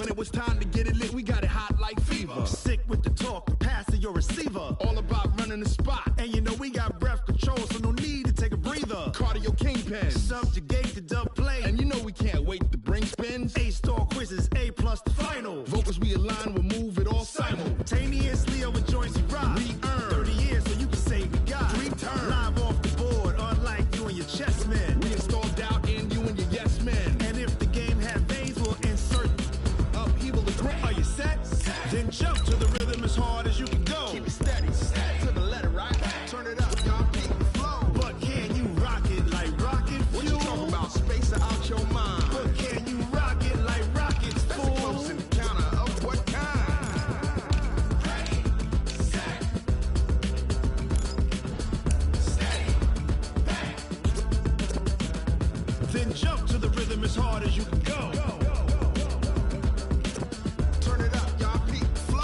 when it was time to get it lit, we got it hot like fever. Sick with the talk, the pass of your receiver. All about running the spot. And you know we got breath control, so no need to take a breather. Cardio kingpin, subjugate the dub play. And you know we can't wait to bring spins. A-star quizzes, A+ the final. Vocals we align, we'll move it all simultaneously over joints we rock. We earn 30 years so you can say we got 3 turns. Live off the board, unlike you and your chess men. We install doubt in you and your yes men. And if the game had veins, we'll insert upheaval the grip. Are you set? Then jump to the rhythm as hard as you can go. Keep it steady, to the letter, right? Turn it up, y'all, keep the flow. But can you rock it like rocket fuel? What you talking about? Space out your mind. But can you rock it like rockets, fool? That's a close encounter of what kind? Ready, set, steady, bang. Then jump to the rhythm as hard as you can go. Turn it up, y'all, keep the flow.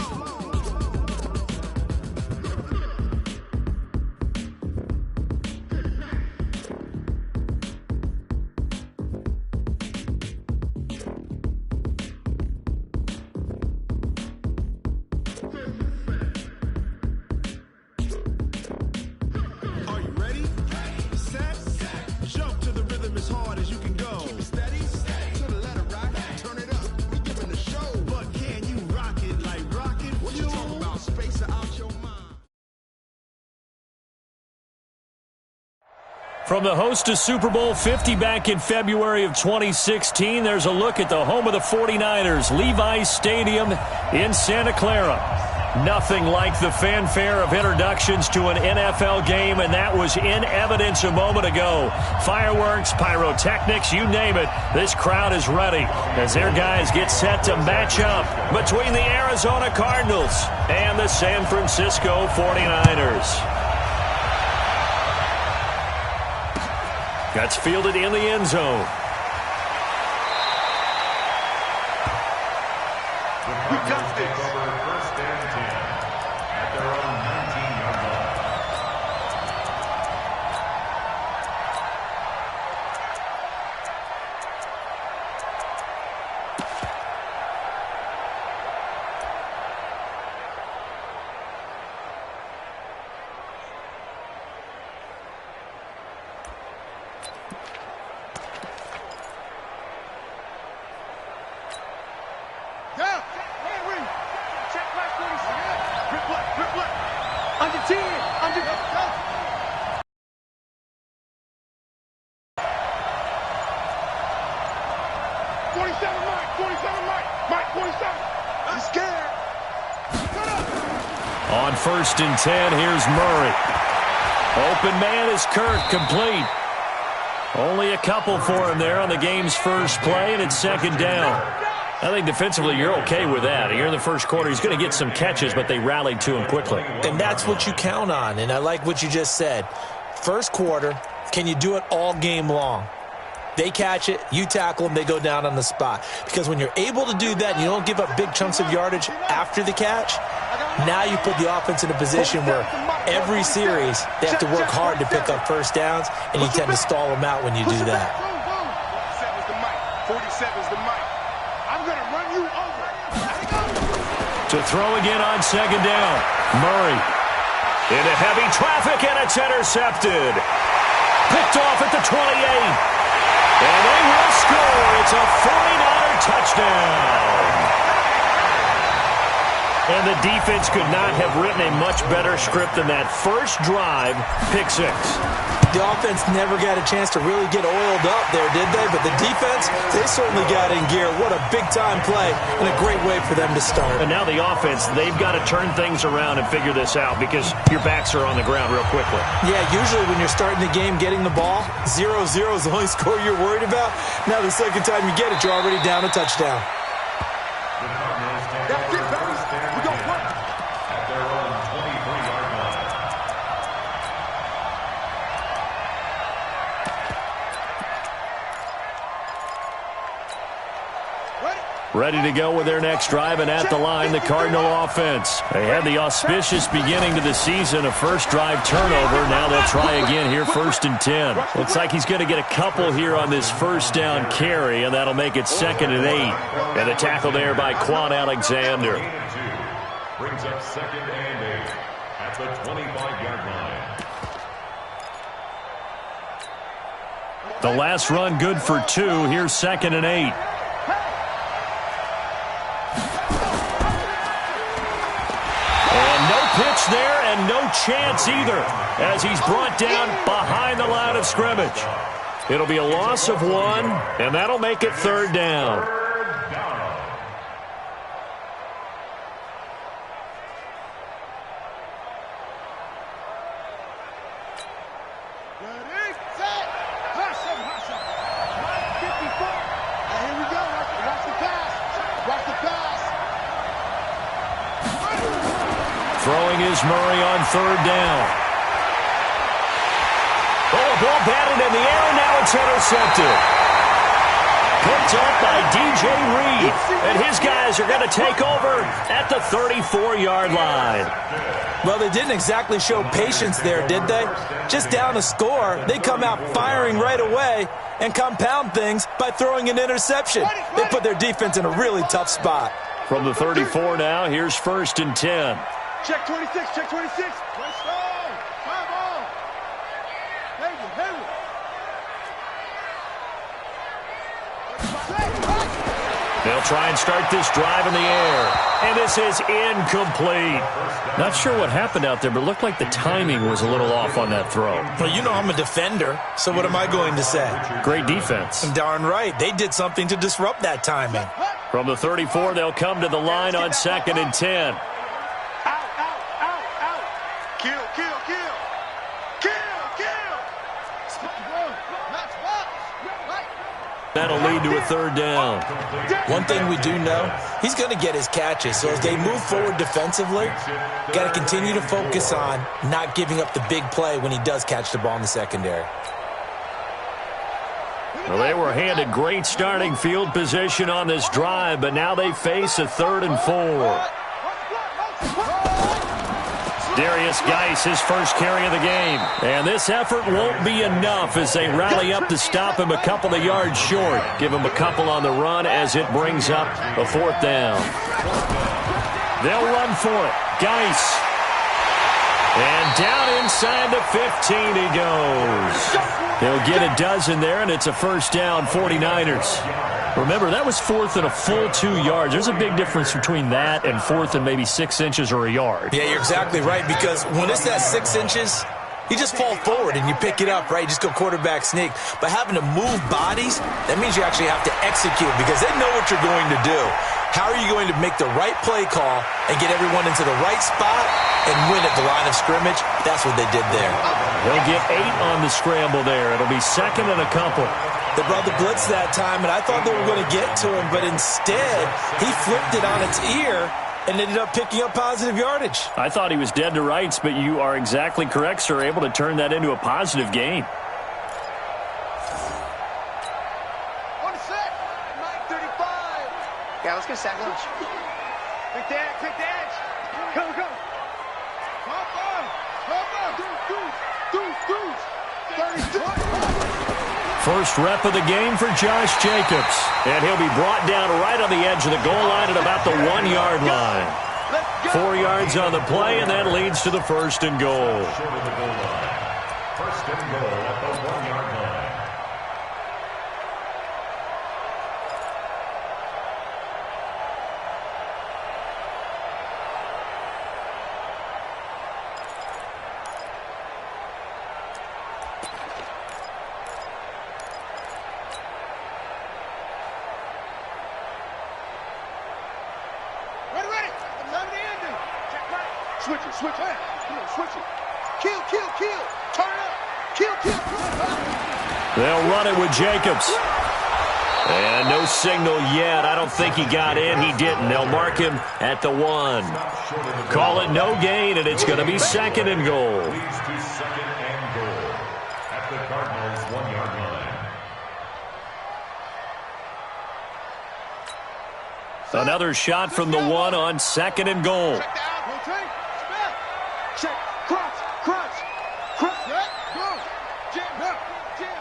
Are you ready? Set, jump to the rhythm as hard as you can go. Keep it steady, to the letter, right? Turn it up, we giving the show. But can you rock it like rocket fuel? What you talking about? Space out your mind. From the host of Super Bowl 50 back in February of 2016, there's a look at the home of the 49ers, Levi's Stadium in Santa Clara. Nothing like the fanfare of introductions to an NFL game, and that was in evidence a moment ago. Fireworks, pyrotechnics, you name it. This crowd is ready as their guys get set to match up between the Arizona Cardinals and the San Francisco 49ers. That's fielded in the end zone. We got this. Over first and 10 at their own 19-yard line. Under 10, under 47, Mike, 47. I'm scared. On first and 10, here's Murray. Open man is Kirk, complete. Only a couple for him there on the game's first play, and it's second down. I think defensively you're okay with that. Here in the first quarter, he's going to get some catches, but they rallied to him quickly. And that's what you count on, and I like what you just said. First quarter, can you do it all game long? They catch it, you tackle them, they go down on the spot. Because when you're able to do that and you don't give up big chunks of yardage after the catch, now you put the offense in a position where every series they have to work hard to pick up first downs, and you tend to stall them out when you do that. 47's the mic. I'm going to run you over. To throw again on second down. Murray into heavy traffic, and it's intercepted. Picked off at the 28. And they will score. It's a 49er touchdown. And the defense could not have written a much better script than that first drive, pick six. The offense never got a chance to really get oiled up there, did they? But the defense, they certainly got in gear. What a big-time play and a great way for them to start. And now the offense, they've got to turn things around and figure this out because your backs are on the ground real quickly. Yeah, usually when you're starting the game, getting the ball, 0-0 is the only score you're worried about. Now the second time you get it, you're already down a touchdown. That's it, baby. We gon' run at their own 23-yard line. Ready? Ready to go with their next drive, and at the line, the Cardinal offense. They had the auspicious beginning to the season, a first drive turnover. Now they'll try again here, 1st and 10. Looks like he's going to get a couple here on this first down carry, and that'll make it 2nd and 8. And the tackle there by Quan Alexander. Brings up 2nd and 8 at the 25-yard line. The last run good for 2. Here's 2nd and 8. And no pitch there and no chance either as he's brought down behind the line of scrimmage. It'll be a loss of 1, and that'll make it 3rd down. Throwing is Murray on 3rd down. Oh, ball batted in the air, and now it's intercepted. Picked up by DJ Reed, and his guys are going to take over at the 34-yard line. Well, they didn't exactly show patience there, did they? Just down a score, they come out firing right away and compound things by throwing an interception. They put their defense in a really tough spot. From the 34 now, here's 1st and 10. Check 26, check 26. Let's go. Come on. They'll try and start this drive in the air. And this is incomplete. Not sure what happened out there, but it looked like the timing was a little off on that throw. Well, you know I'm a defender, so what am I going to say? Great defense. Darn right. They did something to disrupt that timing. From the 34, they'll come to the line on 2nd and 10. That'll lead to a 3rd down. One thing we do know, he's going to get his catches. So as they move forward defensively, got to continue to focus on not giving up the big play when he does catch the ball in the secondary. Well, they were handed great starting field position on this drive, but now they face a 3rd and 4. Darius Geis, his first carry of the game. And this effort won't be enough as they rally up to stop him a couple of yards short. Give him a couple on the run as it brings up a 4th down. They'll run for it. Geis. And down inside the 15 he goes. They'll get a dozen there, and it's a 1st down, 49ers. Remember, that was 4th and a full 2 yards. There's a big difference between that and 4th and maybe 6 inches or a yard. Yeah, you're exactly right, because when it's that 6 inches, you just fall forward and you pick it up, right? You just go quarterback sneak. But having to move bodies, that means you actually have to execute because they know what you're going to do. How are you going to make the right play call and get everyone into the right spot and win at the line of scrimmage? That's what they did there. They'll get 8 on the scramble there. It'll be 2nd and a couple. They brought the blitz that time, and I thought they were going to get to him, but instead, he flipped it on its ear and ended up picking up positive yardage. I thought he was dead to rights, but you are exactly correct, sir, able to turn that into a positive gain. On the set, 9:35. Yeah, let's get sack lunch. Quick dash. Come. Hop on. Deuce. 32. First rep of the game for Josh Jacobs. And he'll be brought down right on the edge of the goal line at about the 1-yard line. 4 yards on the play, and that leads to the 1st and goal. 1st and goal at the 1-yard line. Switch it. Kill. Turn it up. Kill. They'll run it with Jacobs. And no signal yet. I don't think he got in. He didn't. They'll mark him at the 1. Call it no gain, and it's going to be 2nd and goal. Leads to 2nd and goal at the Cardinals' 1-yard line. Another shot from the one on 2nd and goal. Check, cross, cross, cross, go, jam, jam.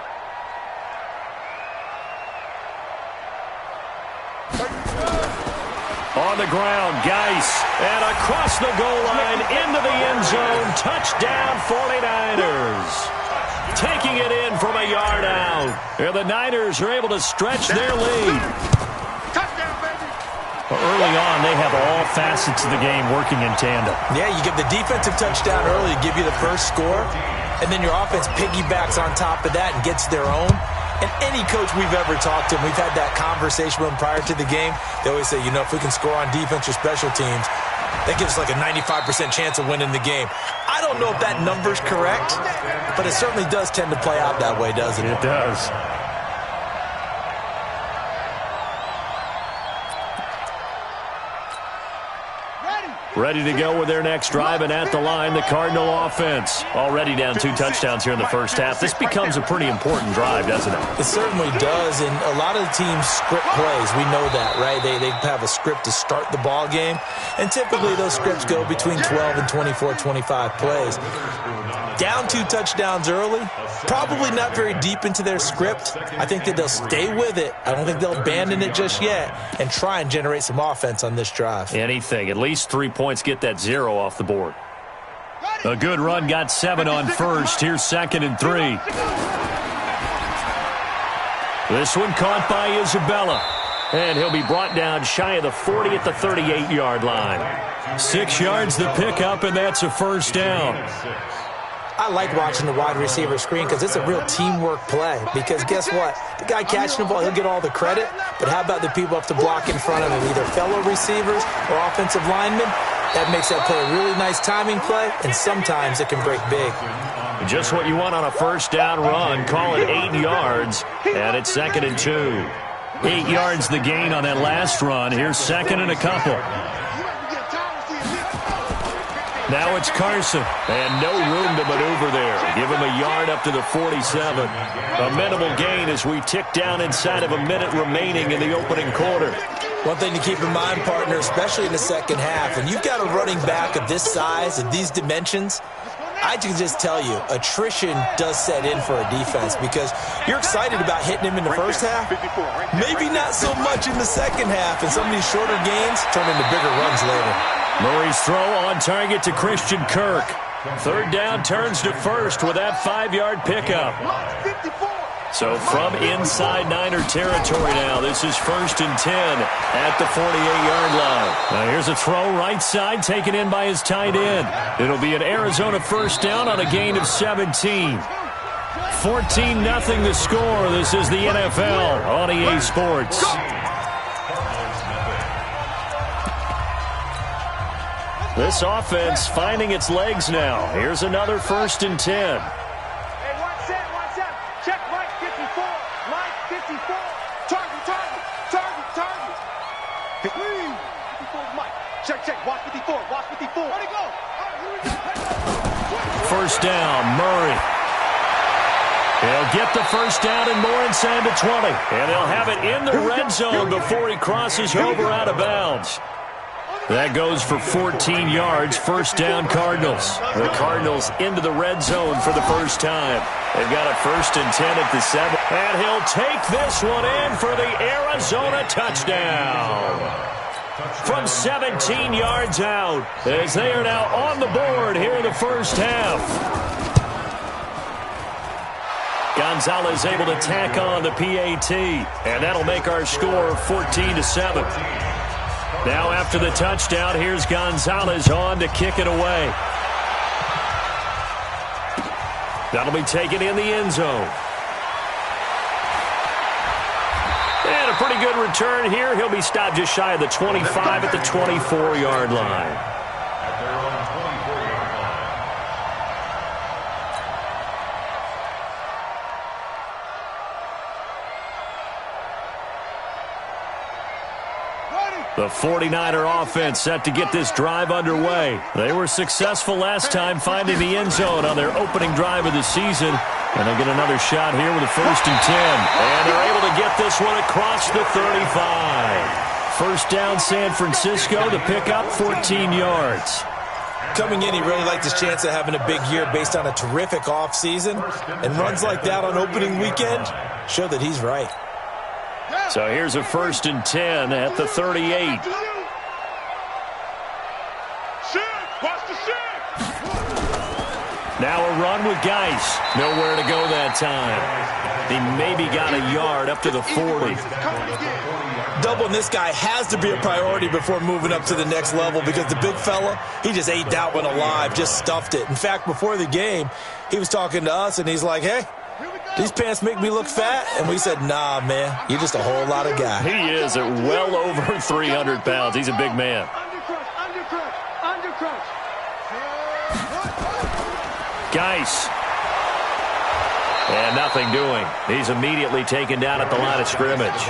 On the ground, Geis, and across the goal line into the end zone. Touchdown, 49ers. Taking it in from a yard out. And the Niners are able to stretch their lead. Touchdown, baby. Early on, they have all facets of the game working in tandem. Yeah, you give the defensive touchdown early to give you the first score, and then your offense piggybacks on top of that and gets their own. And any coach we've ever talked to, we've had that conversation with them prior to the game. They always say, if we can score on defense or special teams, that gives us like a 95% chance of winning the game. I don't know if that number's correct, but it certainly does tend to play out that way, doesn't it? It does. Ready to go with their next drive, and at the line, the Cardinal offense. Already down 2 touchdowns here in the first half. This becomes a pretty important drive, doesn't it? It certainly does, and a lot of the teams script plays. We know that, right? They have a script to start the ball game, and typically those scripts go between 12 and 24, 25 plays. Down 2 touchdowns early, probably not very deep into their script. I think that they'll stay with it. I don't think they'll abandon it just yet and try and generate some offense on this drive. Anything. At least 3 points, get that 0 off the board. A good run, got 7 on first. Here's 2nd and 3. This one caught by Isabella. And he'll be brought down shy of the 40 at the 38-yard line. 6 yards the pickup, and that's a first down. I like watching the wide receiver screen because it's a real teamwork play. Because guess what? The guy catching the ball, he'll get all the credit. But how about the people up to block in front of him, either fellow receivers or offensive linemen? That makes that play a really nice timing play, and sometimes it can break big. Just what you want on a first down run. Call it 8 yards, and it's 2nd and 2. 8 yards the gain on that last run. Here's 2nd and a couple. Now it's Carson, and no room to maneuver there. Give him a yard up to the 47. A minimal gain as we tick down inside of a minute remaining in the opening quarter. One thing to keep in mind, partner, especially in the second half, and you've got a running back of this size, of these dimensions, I can just tell you, attrition does set in for a defense because you're excited about hitting him in the first half. Maybe not so much in the second half, and some of these shorter gains turn into bigger runs later. Murray's throw on target to Christian Kirk. 3rd down turns to first with that 5-yard pickup. So from inside Niner territory now, this is 1st and 10 at the 48-yard line. Now here's a throw right side taken in by his tight end. It'll be an Arizona first down on a gain of 17. 14-0 the score. This is the NFL on EA Sports. This offense finding its legs now. Here's another 1st and 10. Check Mike 54. Mike 54. Target. 54 Mike. Check. Watch 54. Watch 54. Where'd he go? First down, Murray. He'll get the first down and more inside the 20. And he'll have it in the red zone before he crosses over out of bounds. That goes for 14 yards. First down, Cardinals. The Cardinals into the red zone for the first time. They've got a 1st and 10 at the 7. And he'll take this one in for the Arizona touchdown. From 17 yards out, as they are now on the board here in the first half. Gonzalez able to tack on the PAT, and that'll make our score 14-7. Now after the touchdown, here's Gonzalez on to kick it away. That'll be taken in the end zone. And a pretty good return here. He'll be stopped just shy of the 25 at the 24-yard line. The 49er offense set to get this drive underway. They were successful last time finding the end zone on their opening drive of the season. And they'll get another shot here with a 1st and 10. And they're able to get this one across the 35. First down, San Francisco. The pickup, 14 yards. Coming in, he really liked his chance of having a big year based on a terrific offseason. And runs like that on opening weekend show that he's right. So here's a 1st and 10 at the 38. Now a run with Geis. Nowhere to go that time. He maybe got a yard up to the 40. Doubling this guy has to be a priority before moving up to the next level because the big fella, he just ate that one alive, just stuffed it. In fact, before the game, he was talking to us, and he's like, hey, these pants make me look fat? And we said, nah, man, you're just a whole lot of guy. He is at well over 300 pounds. He's a big man. Geis. And nothing doing. He's immediately taken down at the line of scrimmage.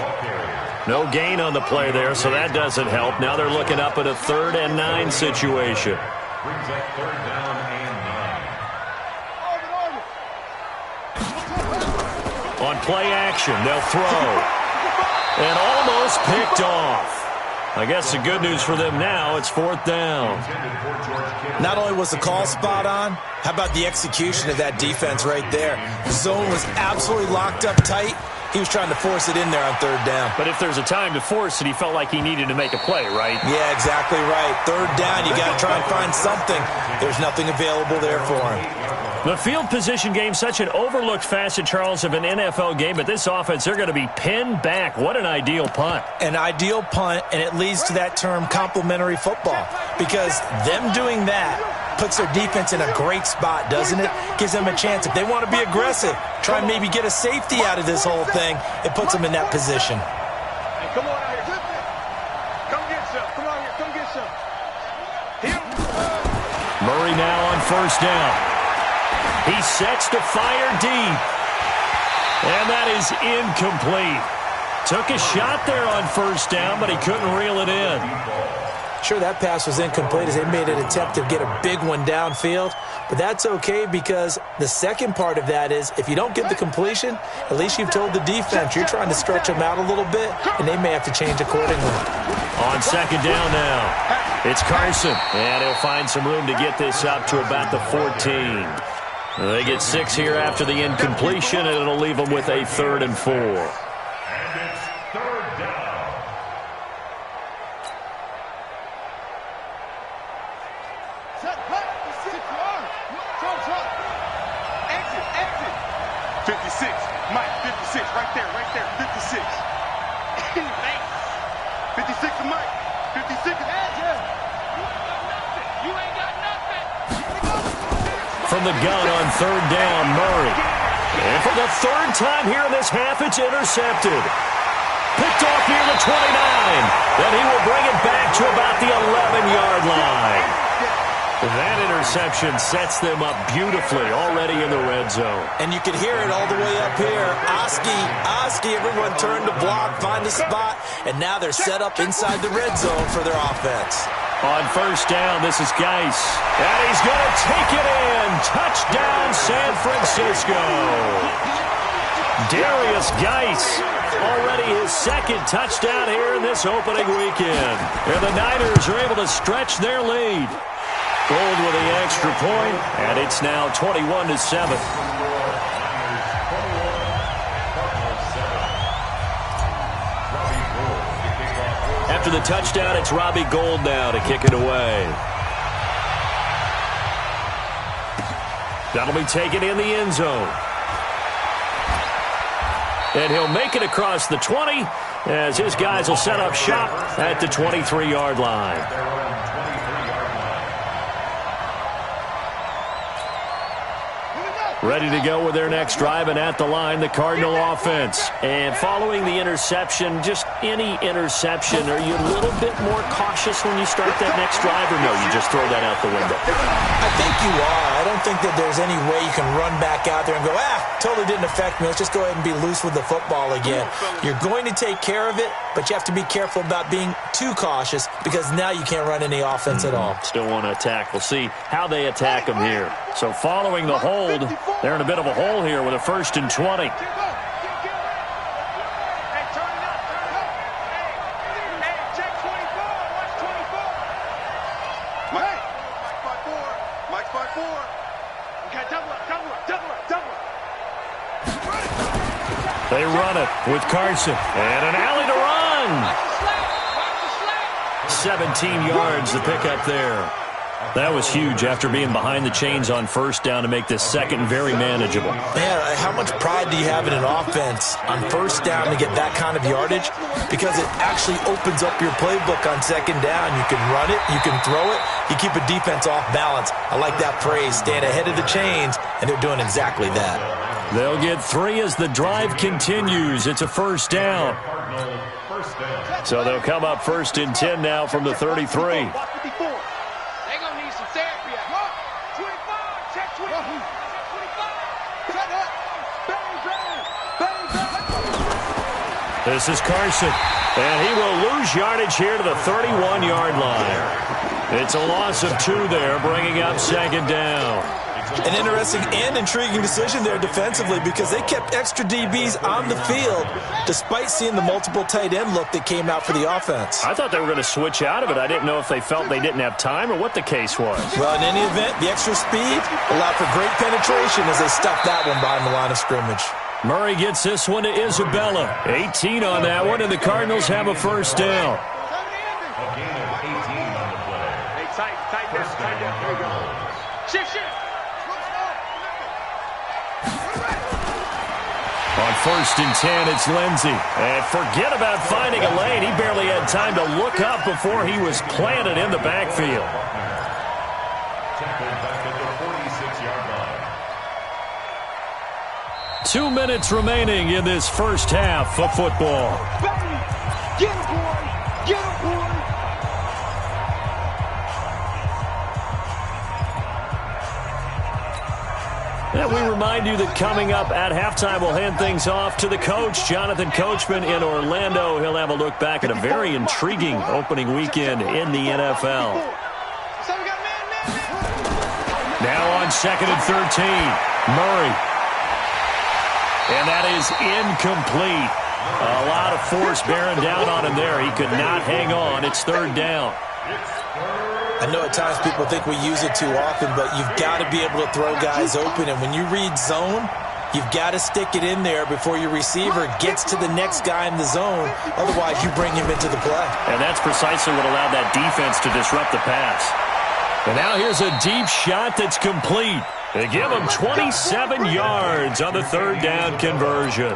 No gain on the play there, so that doesn't help. Now they're looking up at a 3rd and 9 situation. Brings up 3rd down and 9. On play action, they'll throw. And almost picked off. I guess the good news for them now, it's 4th down. Not only was the call spot on, how about the execution of that defense right there? The zone was absolutely locked up tight. He was trying to force it in there on 3rd down. But if there's a time to force it, he felt like he needed to make a play, right? Yeah, exactly right. 3rd down, you got to try and find something. There's nothing available there for him. The field position game, such an overlooked facet, Charles, of an NFL game, but this offense, they're going to be pinned back. What an ideal punt. An ideal punt, and it leads to that term complementary football, because them doing that puts their defense in a great spot, doesn't it? Gives them a chance. If they want to be aggressive, try and maybe get a safety out of this whole thing, it puts them in that position. Hey, come on out here. Come get some. Come on here. Come get some. Murray now on 1st down. He sets to fire deep. And that is incomplete. Took a shot there on 1st down, but he couldn't reel it in. Sure, that pass was incomplete as they made an attempt to get a big one downfield. But that's okay because the second part of that is if you don't get the completion, at least you've told the defense you're trying to stretch them out a little bit, and they may have to change accordingly. On 2nd down now, it's Carson. And he'll find some room to get this up to about the 14. They get 6 here after the incompletion, and it'll leave them with a 3rd and 4. And it's 3rd down. Exit. 56. Mike, 56. Right there. 56. 56 to Mike. 56 to You ain't got nothing. From the gun on 3rd down, Murray. And for the 3rd time here in this half, it's intercepted. Picked off near the 29. Then he will bring it back to about the 11-yard line. That interception sets them up beautifully already in the red zone. And you can hear it all the way up here. Oski, everyone turned to block, find a spot, and now they're set up inside the red zone for their offense. On 1st down, this is Geis. And he's going to take it in. Touchdown, San Francisco. Darius Geis, already his 2nd touchdown here in this opening weekend. And the Niners are able to stretch their lead. Gold with the extra point, and it's now 21-7. After the touchdown, it's Robbie Gould now to kick it away. That'll be taken in the end zone. And he'll make it across the 20 as his guys will set up shop at the 23-yard line. Ready to go with their next drive, and at the line, the Cardinal offense. And following the interception, just any interception, are you a little bit more cautious when you start that next drive, or no, you just throw that out the window? I think you are. I don't think that there's any way you can run back out there and go, totally didn't affect me. Let's just go ahead and be loose with the football again. You're going to take care of it, but you have to be careful about being too cautious because now you can't run any offense at all. Still want to attack. We'll see how they attack them here. So following the hold, they're in a bit of a hole here with a 1st and 20. They run it with Carson. And an alley to run. 17 yards to pick up there. That was huge after being behind the chains on first down to make this second very manageable. Man, how much pride do you have in an offense on first down to get that kind of yardage? Because it actually opens up your playbook on second down. You can run it, you can throw it, you keep a defense off balance. I like that phrase, stand ahead of the chains, and they're doing exactly that. They'll get 3 as the drive continues. It's a first down. So they'll come up first and 10 now from the 33. This is Carson, and he will lose yardage here to the 31-yard line. It's a loss of 2 there, bringing up second down. An interesting and intriguing decision there defensively because they kept extra DBs on the field despite seeing the multiple tight end look that came out for the offense. I thought they were going to switch out of it. I didn't know if they felt they didn't have time or what the case was. Well, in any event, the extra speed allowed for great penetration as they stuffed that one behind the line of scrimmage. Murray gets this one to Isabella. 18 on that one, and the Cardinals have a first down. A gain of 18 on the play. Hey, tighten down. Here we go. Shift. On first and 10, it's Lindsey. And forget about finding a lane. He barely had time to look up before he was planted in the backfield. Tackled back at the 46-yard line. 2 minutes remaining in this first half of football. Get him, boy! Get him, boy! And we remind you that coming up at halftime, we'll hand things off to the coach, Jonathan Coachman in Orlando. He'll have a look back at a very intriguing opening weekend in the NFL. Now on second and 13, Murray. And that is incomplete. A lot of force bearing down on him there. He could not hang on. It's third down. I know at times people think we use it too often, but you've got to be able to throw guys open. And when you read zone, you've got to stick it in there before your receiver gets to the next guy in the zone. Otherwise, you bring him into the play. And that's precisely what allowed that defense to disrupt the pass. And now here's a deep shot that's complete. They give him 27 yards on the third down conversion.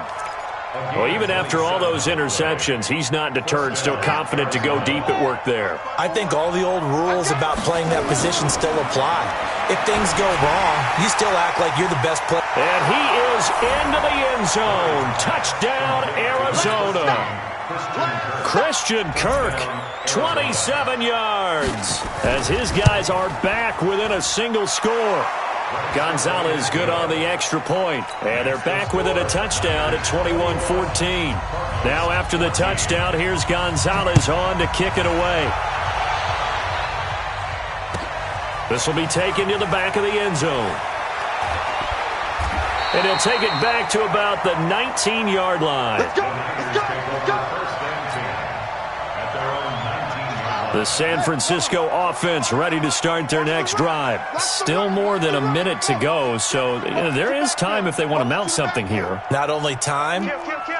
Well, even after all those interceptions, he's not deterred, still confident to go deep at work there. I think all the old rules about playing that position still apply. If things go wrong, you still act like you're the best player. And he is into the end zone. Touchdown, Arizona. Christian Kirk, 27 yards, as his guys are back within a single score. Gonzalez good on the extra point, and they're back within a touchdown at 21-14. Now after the touchdown, here's Gonzalez on to kick it away. This will be taken to the back of the end zone. And he'll take it back to about the 19-yard line. Let's go! The San Francisco offense ready to start their next drive. Still more than a minute to go, so there is time if they want to mount something here. Not only time,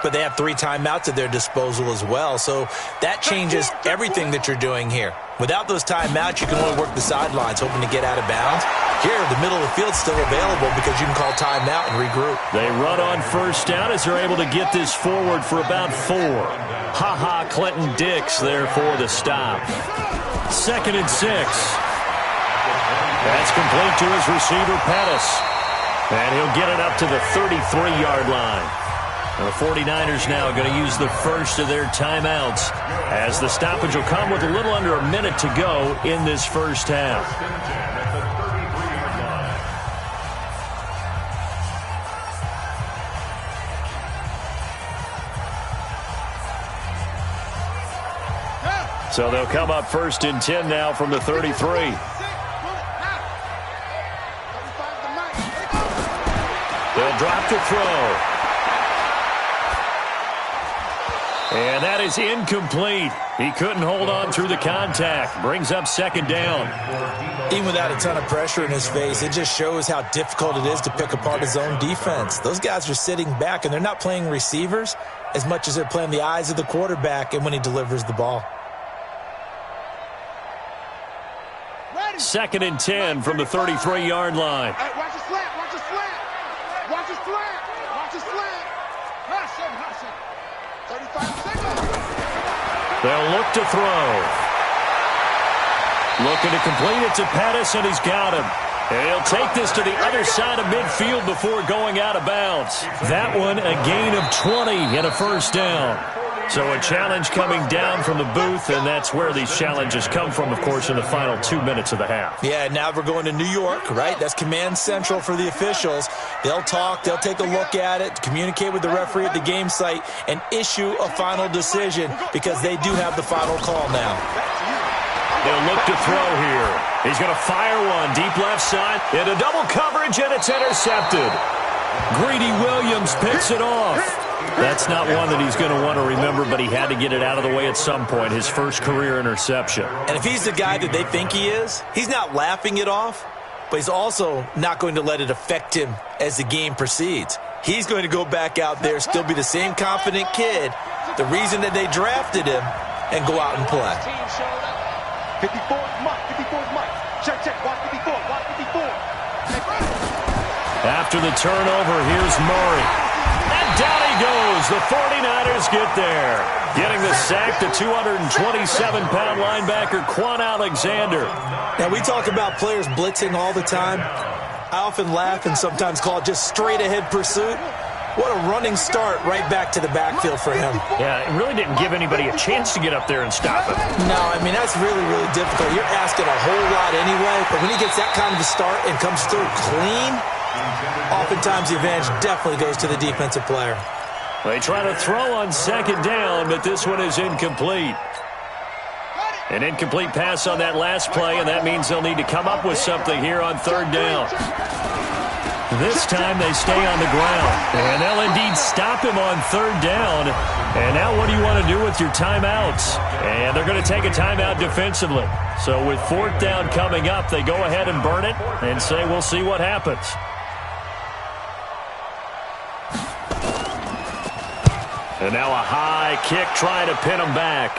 but they have 3 timeouts at their disposal as well, so that changes everything that you're doing here. Without those timeouts, you can only work the sidelines, hoping to get out of bounds. Here, the middle of the field's still available because you can call timeout and regroup. They run on first down as they're able to get this forward for about 4. Ha-ha, Clinton Dix there for the stop. Second and 6. That's complete to his receiver, Pettis. And he'll get it up to the 33-yard line. The 49ers now going to use the first of their timeouts as the stoppage will come with a little under a minute to go in this first half. So they'll come up first and 10 now from the 33. They'll drop to throw. And that is incomplete. He couldn't hold on through the contact. Brings up second down. Even without a ton of pressure in his face, it just shows how difficult it is to pick apart his own defense. Those guys are sitting back, and they're not playing receivers as much as they're playing the eyes of the quarterback and when he delivers the ball. 2nd and 10 from the 33-yard line. Hey, watch the slant. Watch the slant. Watch the slant. Watch the slant. Rush him. 35 seconds. They'll look to throw. Looking to complete it to Pettis, and he's got him. He'll take this to the other side of midfield before going out of bounds. That one, a gain of 20 and a first down. So a challenge coming down from the booth, and that's where these challenges come from, of course, in the final 2 minutes of the half. Yeah, now we're going to New York, right? That's command central for the officials. They'll talk, they'll take a look at it, communicate with the referee at the game site, and issue a final decision because they do have the final call now. They'll look to throw here. He's going to fire one deep left side into double coverage, and it's intercepted. Greedy Williams picks it off. That's not one that he's going to want to remember, but he had to get it out of the way at some point, his first career interception. And if he's the guy that they think he is, he's not laughing it off, but he's also not going to let it affect him as the game proceeds. He's going to go back out there, still be the same confident kid, the reason that they drafted him, and go out and play. 54 is Mike. 54 is Mike. Check. Watch 54. Watch 54. After the turnover, here's Murray. And down he goes. The 49ers get there. Getting the sack to 227-pound linebacker Quan Alexander. Now, we talk about players blitzing all the time. I often laugh and sometimes call it just straight-ahead pursuit. What a running start right back to the backfield for him. Yeah, it really didn't give anybody a chance to get up there and stop him. No, I mean, that's really, really difficult. You're asking a whole lot anyway, but when he gets that kind of a start and comes through clean, oftentimes the advantage definitely goes to the defensive player. They try to throw on second down, but this one is incomplete. An incomplete pass on that last play, and that means they'll need to come up with something here on third down. This time they stay on the ground, and they'll indeed stop him on third down. And now what do you want to do with your timeouts? And they're going to take a timeout defensively. So with fourth down coming up, they go ahead and burn it and say we'll see what happens. And now a high kick trying to pin him back.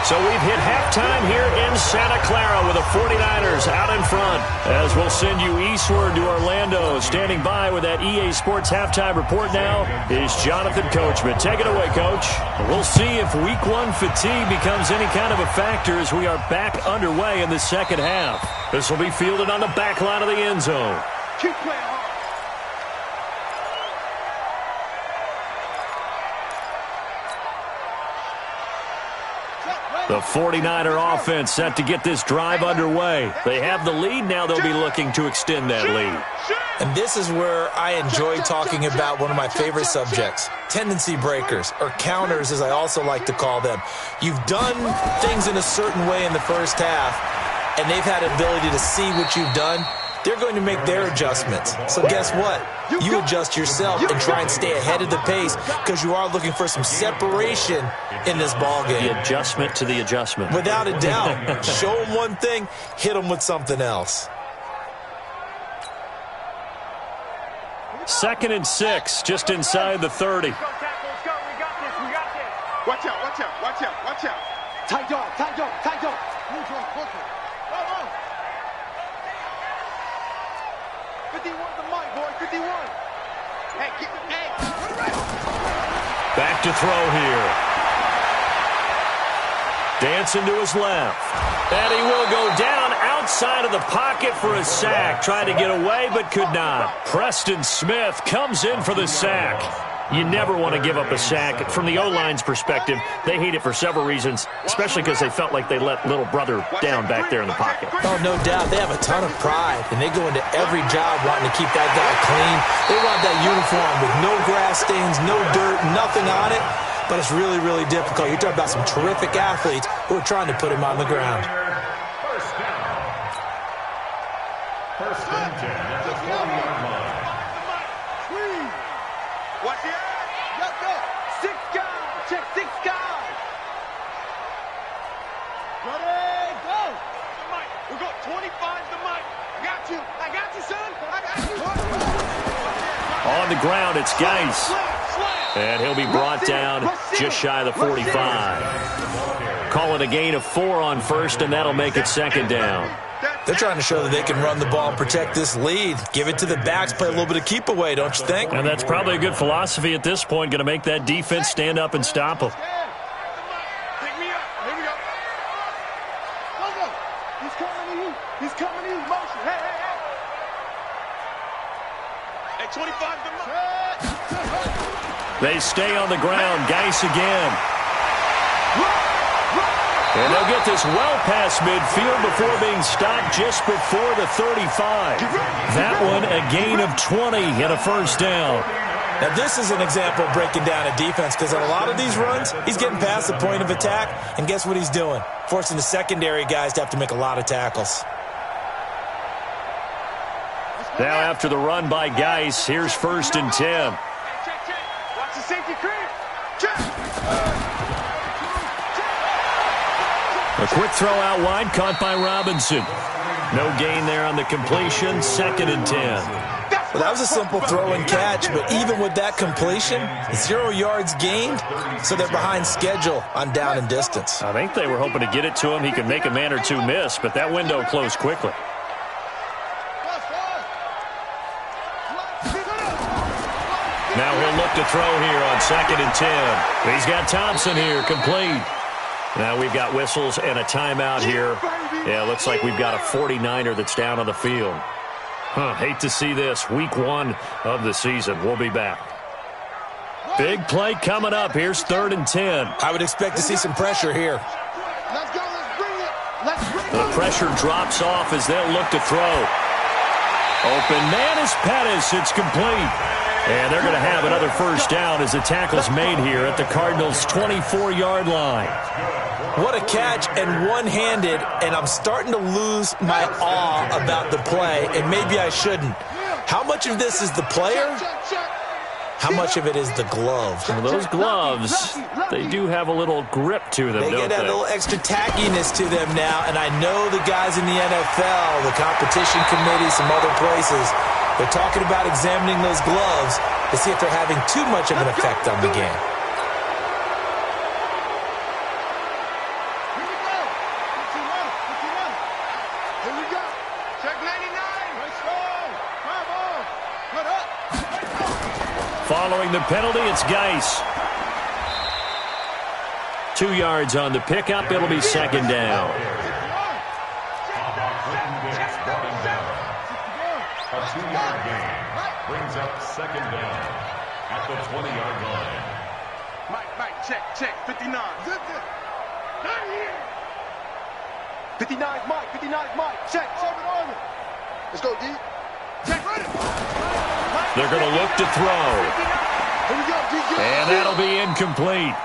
So we've hit halftime here in Santa Clara with the 49ers out in front. As we'll send you eastward to Orlando. Standing by with that EA Sports halftime report now is Jonathan Coachman. Take it away, Coach. We'll see if Week 1 fatigue becomes any kind of a factor as we are back underway in the second half. This will be fielded on the back line of the end zone. Keep playing hard. The 49er offense set to get this drive underway. They have the lead. Now they'll be looking to extend that lead. And this is where I enjoy talking about one of my favorite subjects, tendency breakers, or counters as I also like to call them. You've done things in a certain way in the first half, and they've had an ability to see what you've done. They're going to make their adjustments. So guess what? You adjust yourself and try and stay ahead of the pace because you are looking for some separation in this ball game. The adjustment to the adjustment. Without a doubt. Show them one thing, hit them with something else. 2nd and 6, just inside the 30. Let's go, tackle. Let's go. We got this. We got this. Watch out. Watch out. Watch out. Watch out. Tight dog. Tight dog. Tight dog. Move on. Closer. 51 the mic, boy. 51. Hey, get the egg. Back to throw here. Dancing to his left. And he will go down outside of the pocket for a sack. Tried to get away, but could not. Preston Smith comes in for the sack. You never want to give up a sack. From the O-line's perspective, they hate it for several reasons, especially because they felt like they let little brother down back there in the pocket. Oh, no doubt. They have a ton of pride, and they go into every job wanting to keep that guy clean. They want that uniform with no grass stains, no dirt, nothing on it, but it's really, really difficult. You're talking about some terrific athletes who are trying to put him on the ground. First down. First and 10 at the 40-yard line. Watch it. On the ground, it's Geis. And he'll be brought down just shy of the 45. Call it a gain of 4 on first, and that'll make it second down. They're trying to show that they can run the ball and protect this lead. Give it to the backs, play a little bit of keep away, don't you think? And that's probably a good philosophy at this point, going to make that defense stand up and stop them. He's coming in motion. Hey. Hey, 25 to They stay on the ground. Geis again. And they'll get this well past midfield before being stopped just before the 35. That one a gain of 20 and a first down. Now, this is an example of breaking down a defense because on a lot of these runs, he's getting past the point of attack, and guess what he's doing? Forcing the secondary guys to have to make a lot of tackles. Now after the run by Geis, here's 1st and 10. Watch the safety creep. Check. A quick throw out wide, caught by Robinson. No gain there on the completion, 2nd and 10. Well, that was a simple throw and catch, but even with that completion, 0 yards gained, so they're behind schedule on down and distance. I think they were hoping to get it to him. He could make a man or two miss, but that window closed quickly. Now he'll look to throw here on 2nd and 10. He's got Thompson here, complete. Now we've got whistles and a timeout here. Yeah, looks like we've got a 49er that's down on the field. Hate to see this. Week 1 of the season. We'll be back. Big play coming up. Here's 3rd and 10. I would expect to see some pressure here. Let's go. Let's bring it. Let's bring it. The pressure drops off as they'll look to throw. Open man is Pettis. It's complete. And they're going to have another first down as the tackle's made here at the Cardinals' 24-yard line. What a catch, and one-handed, and I'm starting to lose my awe about the play, and maybe I shouldn't. How much of this is the player? How much of it is the glove? Well, those gloves, they do have a little grip to them, They don't get that little extra tackiness to them now, and I know the guys in the NFL, the competition committee, some other places, they're talking about examining those gloves to see if they're having too much of an effect on the game. Here we go. Check 99. Let's go. Come on. Put up. Following the penalty, it's Geis. 2 yards on the pickup. It'll be 2nd down. A 2-yard gain brings up 2nd down at the 20-yard line. Mike, check. 59. 59's Mike. 59's Mike. Check. 7 on it. Let's go, D. Check. Ready. They're going to look to throw. Here we go, D. And that'll be incomplete.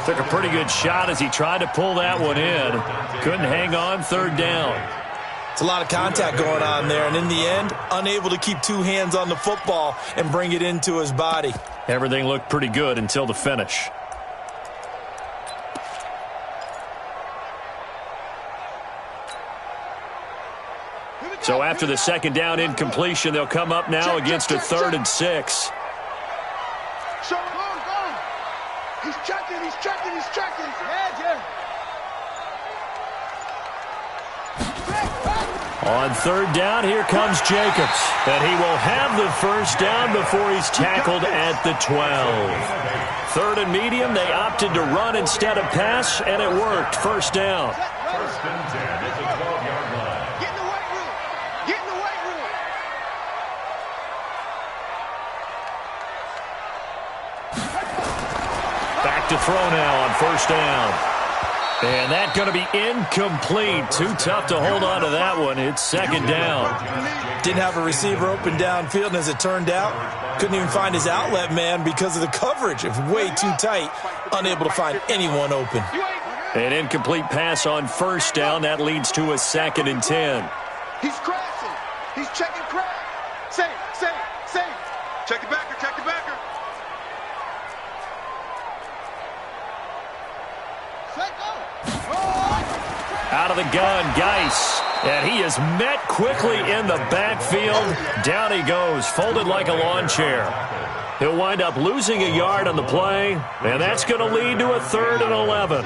Took a pretty good shot as he tried to pull that one in. Couldn't hang on, 3rd down. It's a lot of contact going on there, and in the end, unable to keep 2 hands on the football and bring it into his body. Everything looked pretty good until the finish. So after the 2nd down incompletion, they'll come up now against a 3rd and 6. Show him. Go. He's checking. Yeah. On 3rd down, here comes Jacobs. And he will have the first down before he's tackled at the 12. 3rd and medium, they opted to run instead of pass, and it worked. First down. 1st and 10 at the 12-yard line. Get in the weight room. Back to throw now on 1st down. And that's going to be incomplete. Too tough to hold on to that one. It's 2nd down. Didn't have a receiver open downfield, and as it turned out, couldn't even find his outlet man because of the coverage. It was way too tight, unable to find anyone open. An incomplete pass on 1st down. That leads to a 2nd and 10. He's crashing. He's checking crash. Same. Check the backer. Out of the gun, Geis. And he is met quickly in the backfield. Down he goes, folded like a lawn chair. He'll wind up losing a yard on the play, and that's going to lead to a 3rd and 11.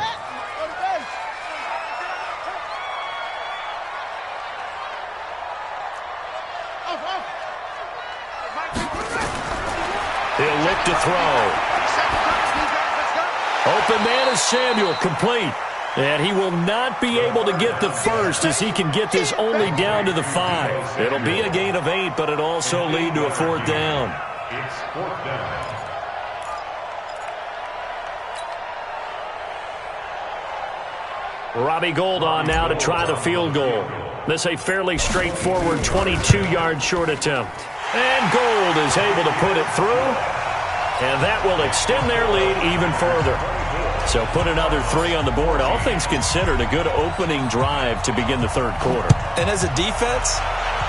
He'll look to throw. Open man is Samuel, complete. And he will not be able to get the first as he can get this only down to the 5. It'll be a gain of 8, but it'll also lead to a 4th down. It's 4th down. Robbie Gould on now to try the field goal. This a fairly straightforward 22-yard short attempt. And Gould is able to put it through. And that will extend their lead even further. So put another 3 on the board. All things considered, a good opening drive to begin the 3rd quarter. And as a defense,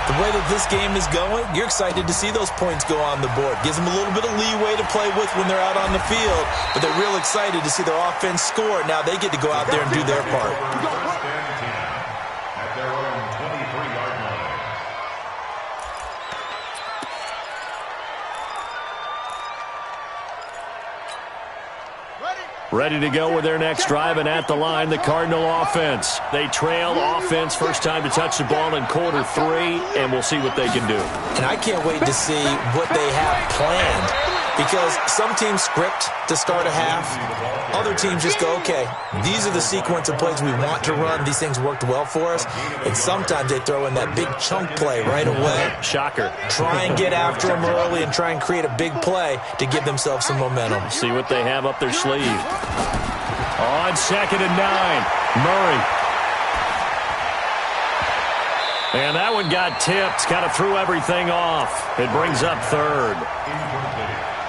the way that this game is going, you're excited to see those points go on the board. Gives them a little bit of leeway to play with when they're out on the field. But they're real excited to see their offense score. Now they get to go out there and do their part. First and 10 at their own 23-yard line. Ready to go with their next drive, and at the line, the Cardinal offense. They trail offense, first time to touch the ball in quarter 3, and we'll see what they can do. And I can't wait to see what they have planned, because some teams script to start a half. Other teams just go, okay, these are the sequence of plays we want to run. These things worked well for us. And sometimes they throw in that big chunk play right away. Shocker. Try and get after them early and try and create a big play to give themselves some momentum. See what they have up their sleeve. On 2nd and 9, Murray. And that one got tipped, kind of threw everything off. It brings up 3rd.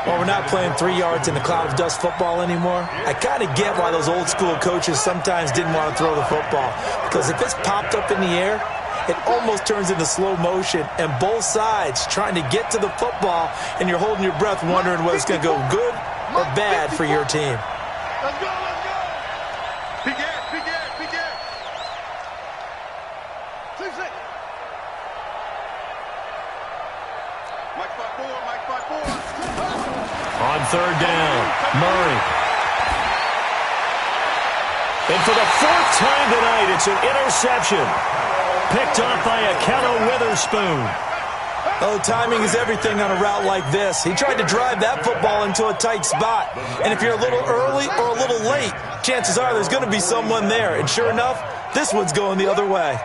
Well, we're not playing 3 yards in the cloud of dust football anymore. I kind of get why those old school coaches sometimes didn't want to throw the football. Because if it's popped up in the air, it almost turns into slow motion. And both sides trying to get to the football, and you're holding your breath wondering whether it's going to go good or bad for your team. Let's go, let's go. Big ass, big ass, big ass. 2-6. Mike 5-4, Mike 5-4. On 3rd down, Murray. And for the 4th time tonight, it's an interception. Picked off by Akello Witherspoon. Oh, timing is everything on a route like this. He tried to drive that football into a tight spot. And if you're a little early or a little late, chances are there's going to be someone there. And sure enough, this one's going the other way.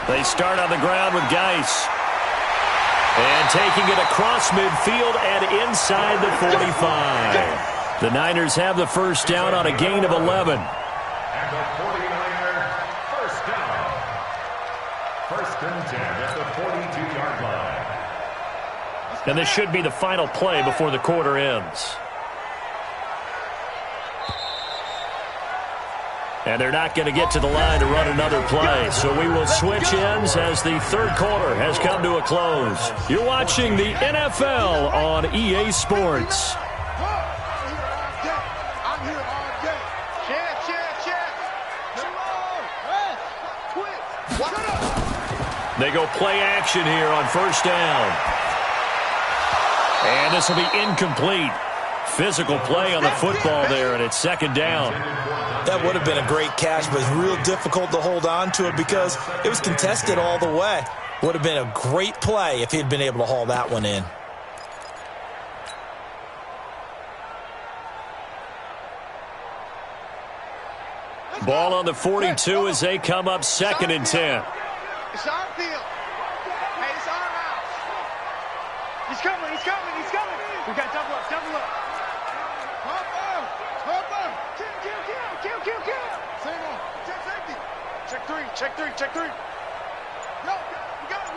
They start on the ground with Geis. And taking it across midfield and inside the 45. The Niners have the first down on a gain of 11. And the 49er first down. 1st and 10 at the 42-yard line. And this should be the final play before the quarter ends. And they're not going to get to the line to run another play. So we will switch ends as the 3rd quarter has come to a close. You're watching the NFL on EA Sports. I'm here all day. Check. Come on. Quick. Watch it up. They go play action here on 1st down. And this will be incomplete. Physical play on the football there, and it's 2nd down. That would have been a great catch, but it's real difficult to hold on to it because it was contested all the way. Would have been a great play if he'd been able to haul that one in. Ball on the 42 as they come up 2nd and 10. It's our field. Hey, it's our house. He's coming. We got double up. Hopper. Kill. Same on. Check safety. Check 3. No, we got it.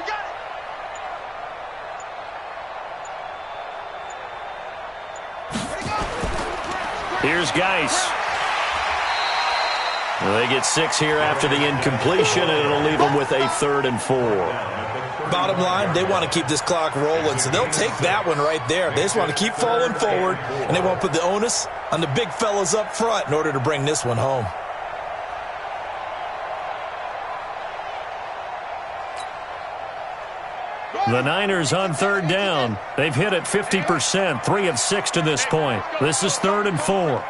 Ready to go. Here's Geis. They get 6 here after the incompletion, and it'll leave them with a 3rd and 4. Bottom line, they want to keep this clock rolling, so they'll take that one right there. They just want to keep falling forward, and they want to put the onus on the big fellas up front in order to bring this one home. The Niners on third down. They've hit it 50%, 3 of 6 to this point. This is 3rd and 4.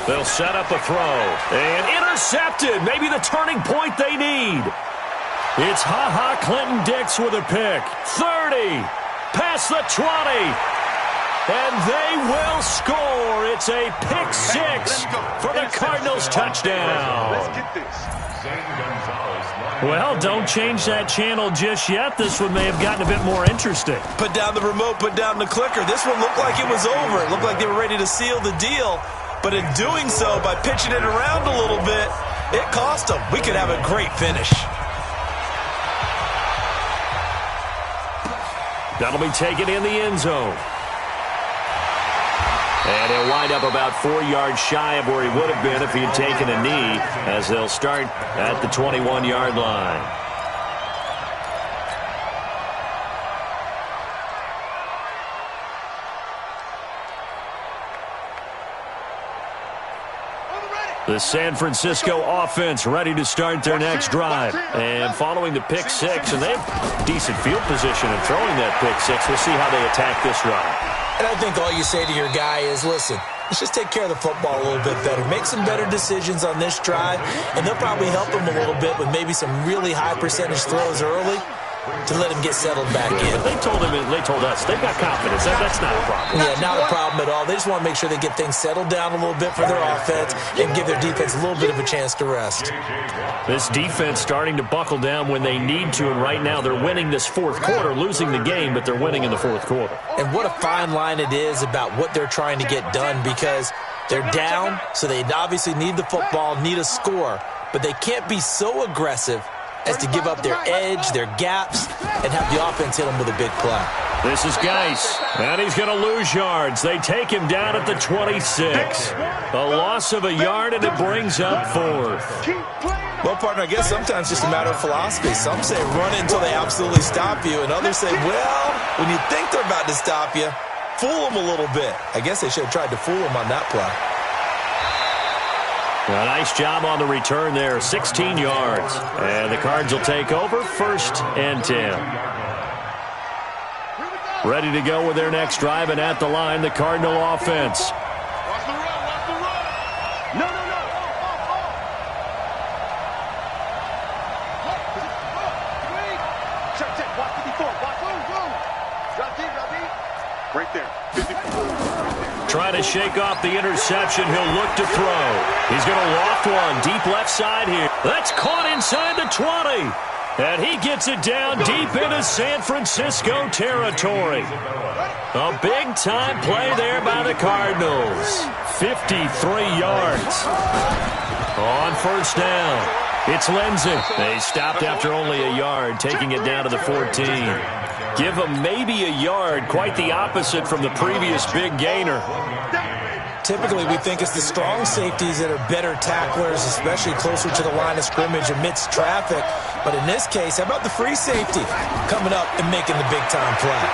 They'll set up a throw. And intercepted. Maybe the turning point they need. It's Ha-Ha Clinton-Dix with a pick. 30. Past the 20. And they will score. It's a pick 6 for the Cardinals touchdown. Let's get this. Well, don't change that channel just yet. This one may have gotten a bit more interesting. Put down the remote, put down the clicker. This one looked like it was over. It looked like they were ready to seal the deal. But in doing so, by pitching it around a little bit, it cost them. We could have a great finish. That'll be taken in the end zone. And he'll wind up about 4 yards shy of where he would have been if he had taken a knee, as they'll start at the 21-yard line. The San Francisco offense ready to start their next drive. And following the pick 6, and they have decent field position in throwing that pick 6. We'll see how they attack this drive. And I think all you say to your guy is, listen, let's just take care of the football a little bit better. Make some better decisions on this drive, and they'll probably help him a little bit with maybe some really high percentage throws early to let him get settled back in. But they told us, they've got confidence. That's not a problem. Yeah, not a problem at all. They just want to make sure they get things settled down a little bit for their offense and give their defense a little bit of a chance to rest. This defense starting to buckle down when they need to, and right now they're winning this fourth quarter, losing the game, but they're winning in the fourth quarter. And what a fine line it is about what they're trying to get done, because they're down, so they obviously need the football, need a score, but they can't be so aggressive as to give up their edge, their gaps, and have the offense hit them with a big play. This is Geis, and he's going to lose yards. They take him down at the 26. A loss of a yard, and it brings up 4th. Well, partner, I guess sometimes it's just a matter of philosophy. Some say run it until they absolutely stop you, and others say, well, when you think they're about to stop you, fool them a little bit. I guess they should have tried to fool them on that play. A nice job on the return there, 16 yards. And the Cards will take over, 1st and 10. Ready to go with their next drive, and at the line, the Cardinal offense. Watch the run, watch the run. No. Check, watch 54, watch, go. Drop deep. Right there, 54. Trying to shake off the interception. He'll look to throw. He's going to loft one deep left side here. That's caught inside the 20. And he gets it down deep into San Francisco territory. A big-time play there by the Cardinals. 53 yards. On 1st down. It's Lindsey. They stopped after only a yard, taking it down to the 14. Give them maybe a yard, quite the opposite from the previous big gainer. Typically, we think it's the strong safeties that are better tacklers, especially closer to the line of scrimmage amidst traffic. But in this case, how about the free safety coming up and making the big-time play?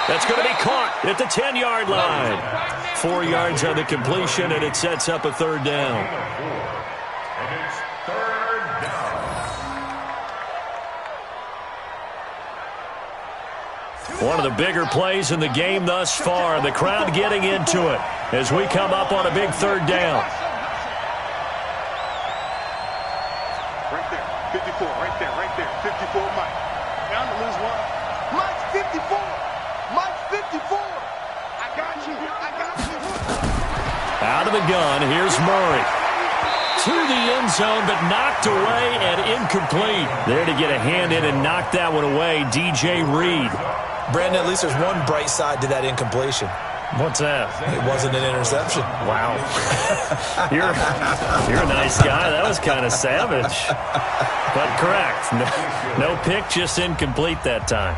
That's going to be caught at the 10-yard line. 4 yards on the completion, and it sets up a 3rd down. One of the bigger plays in the game thus far. The crowd getting into it as we come up on a big 3rd down. Right there, 54, right there, 54, Mike. Down to lose one. Mike's 54. Mike's 54. I got you. Out of the gun, here's Murray. To the end zone, but knocked away and incomplete. There to get a hand in and knock that one away, DJ Reed. Brandon, at least there's one bright side to that incompletion. What's that? It wasn't an interception. Wow. You're a nice guy. That was kind of savage. But correct. No pick, just incomplete that time.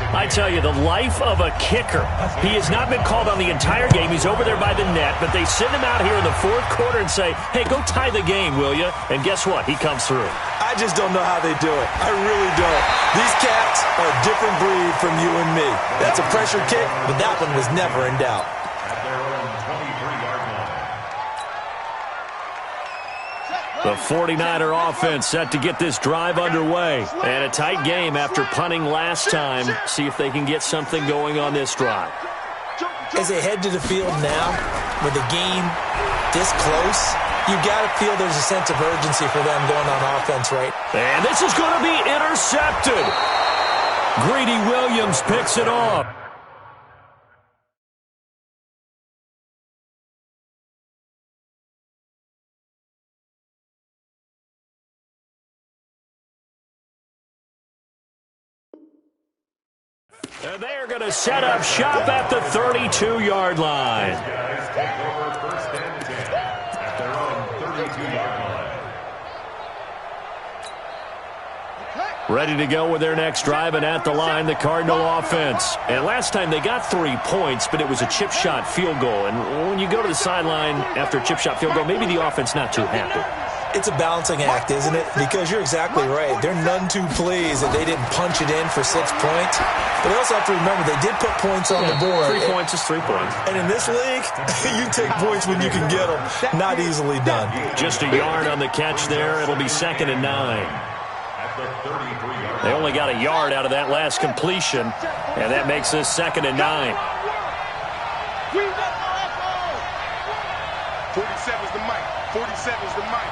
I tell you, the life of a kicker. He has not been called on the entire game. He's over there by the net, but they send him out here in the 4th quarter and say, hey, go tie the game, will you? And guess what? He comes through. I just don't know how they do it. I really don't. These cats are a different breed from you and me. That's a pressure kick, but that one was never in doubt. At their own 25. 49er offense set to get this drive underway. And a tight game after punting last time. See if they can get something going on this drive. As they head to the field now, with the game this close, you've got to feel there's a sense of urgency for them going on offense, right? And this is going to be intercepted. Greedy Williams picks it off. And they're going to set up shop at the 32-yard line. Guys take over 1st and 10 at their own 32-yard line. Ready to go with their next drive, and at the line, the Cardinal offense. And last time they got 3 points, but it was a chip shot field goal. And when you go to the sideline after a chip shot field goal, maybe the offense not too happy. It's a balancing act, isn't it? Because you're exactly right. They're none too pleased that they didn't punch it in for 6 points. But they also have to remember they did put points on the board. 3 points is 3 points. And in this league, you take points when you can get them. Not easily done. Just a yard on the catch there. It'll be 2nd and 9. They only got a yard out of that last completion, and that makes this 2nd and 9. 47's the mic. 47's the mic.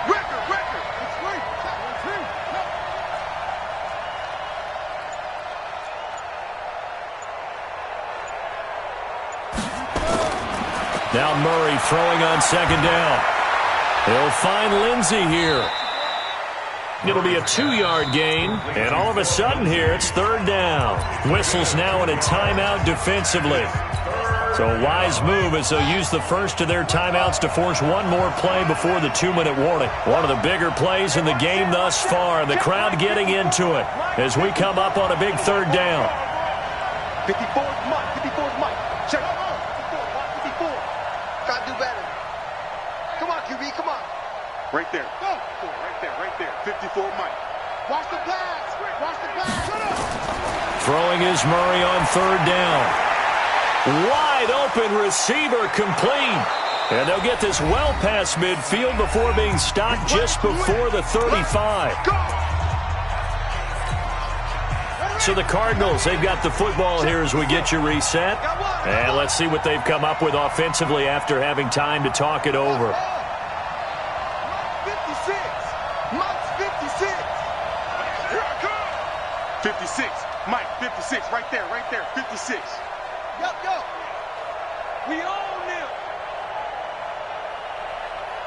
Record. Now Murray throwing on 2nd down. He'll find Lindsey here. It'll be a 2-yard gain, and all of a sudden here it's 3rd down. Whistles now in a timeout defensively. So a wise move as they'll use the first of their timeouts to force one more play before the 2-minute warning. One of the bigger plays in the game thus far. The crowd getting into it as we come up on a big 3rd down. 54's Mike. 54's Mike. Check it out. 54. Gotta do better. Come on, QB. Come on. Right there. Go. Right there. 54 Mike. Watch the pass. Shut up. Throwing is Murray on 3rd down. Wide open receiver complete. And they'll get this well past midfield before being stopped just before the 35. So the Cardinals, they've got the football here as we get you reset. And let's see what they've come up with offensively after having time to talk it over. 56. Mike's 56. Here I come. 56. Mike, 56. Right there. 56. Yo. We own them.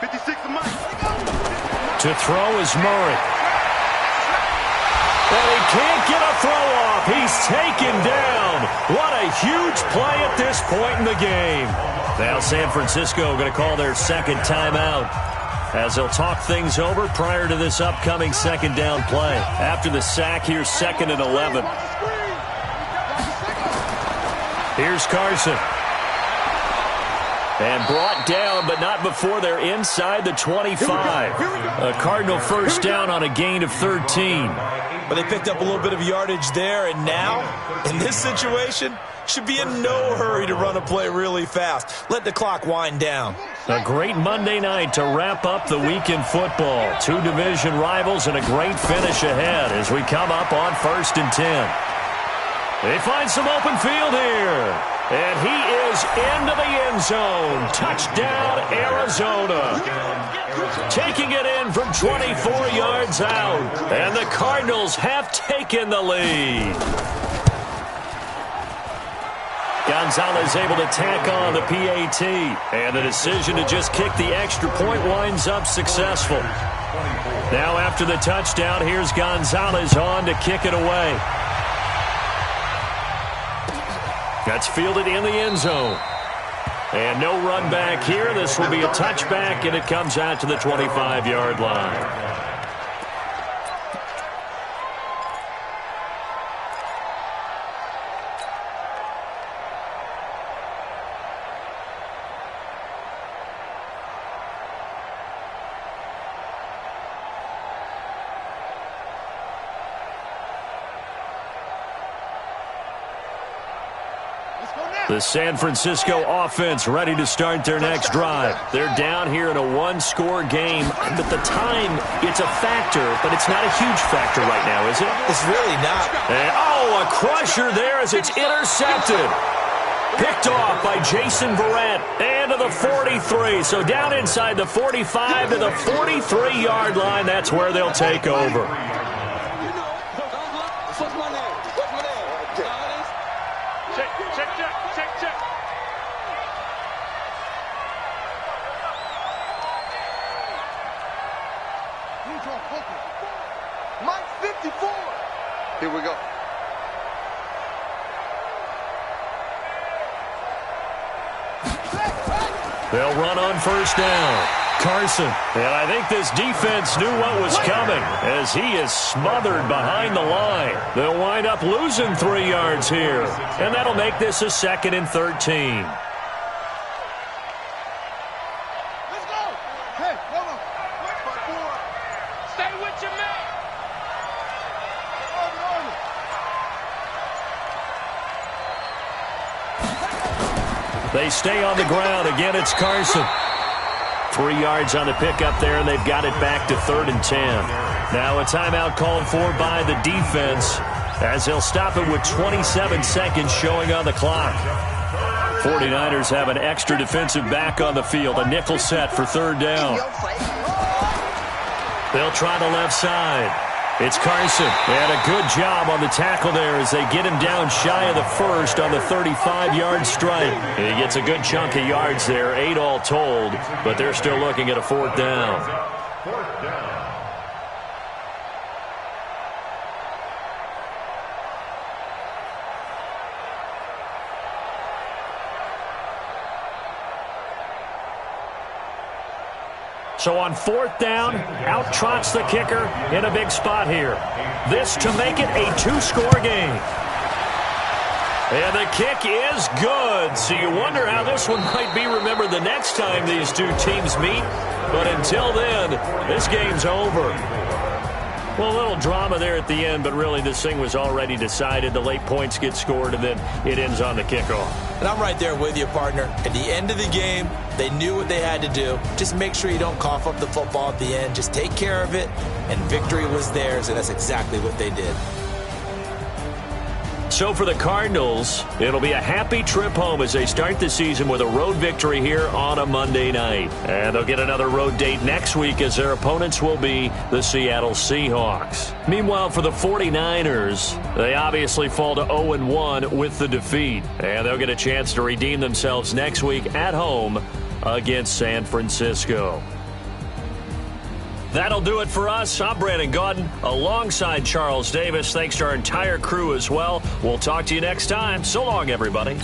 56 to Mike. To throw is Murray. And he can't get a throw off. He's taken down. What a huge play at this point in the game. Now San Francisco going to call their 2nd timeout as they'll talk things over prior to this upcoming 2nd down play. After the sack, here's 2nd and 11. Here's Carson. And brought down, but not before they're inside the 25. A Cardinal 1st down on a gain of 13. But they picked up a little bit of yardage there, and now, in this situation, should be in no hurry to run a play really fast. Let the clock wind down. A great Monday night to wrap up the week in football. 2 division rivals and a great finish ahead as we come up on 1st and 10. They find some open field here. And he is into the end zone. Touchdown, Arizona. Taking it in from 24 yards out. And the Cardinals have taken the lead. Gonzalez able to tack on the PAT. And the decision to just kick the extra point winds up successful. Now after the touchdown, here's Gonzalez on to kick it away. That's fielded in the end zone. And no run back here. This will be a touchback, and it comes out to the 25-yard line. The San Francisco offense ready to start their next drive. They're down here in a one-score game, but the time, it's a factor, but it's not a huge factor right now, is it? It's really not. And, a crusher there as it's intercepted. Picked off by Jason Verrett and to the 43. So down inside the 45 to the 43-yard line. That's where they'll take over. Mike 54. Here we go. They'll run on first down. Carson. And I think this defense knew what was coming as he is smothered behind the line. They'll wind up losing 3 yards here. And that'll make this a 2nd and 13. Let's go. Hey, hold on. Stay with your man. They stay on the ground. Again, it's Carson. 3 yards on the pickup there, and they've got it back to 3rd and 10. Now a timeout called for by the defense as they'll stop it with 27 seconds showing on the clock. 49ers have an extra defensive back on the field, a nickel set for 3rd down. They'll try the left side. It's Carson, and a good job on the tackle there as they get him down shy of the first on the 35-yard strike. He gets a good chunk of yards there, 8 all told, but they're still looking at a 4th down. 4th down. So on 4th down, out trots the kicker in a big spot here. This to make it a 2-score game. And the kick is good. So you wonder how this one might be remembered the next time these two teams meet. But until then, this game's over. Well, a little drama there at the end, but really this thing was already decided. The late points get scored, and then it ends on the kickoff. And I'm right there with you, partner. At the end of the game, they knew what they had to do. Just make sure you don't cough up the football at the end. Just take care of it, and victory was theirs, and that's exactly what they did. So for the Cardinals, it'll be a happy trip home as they start the season with a road victory here on a Monday night. And they'll get another road date next week as their opponents will be the Seattle Seahawks. Meanwhile, for the 49ers, they obviously fall to 0-1 with the defeat. And they'll get a chance to redeem themselves next week at home against San Francisco. That'll do it for us. I'm Brandon Gaudin alongside Charles Davis. Thanks to our entire crew as well. We'll talk to you next time. So long, everybody.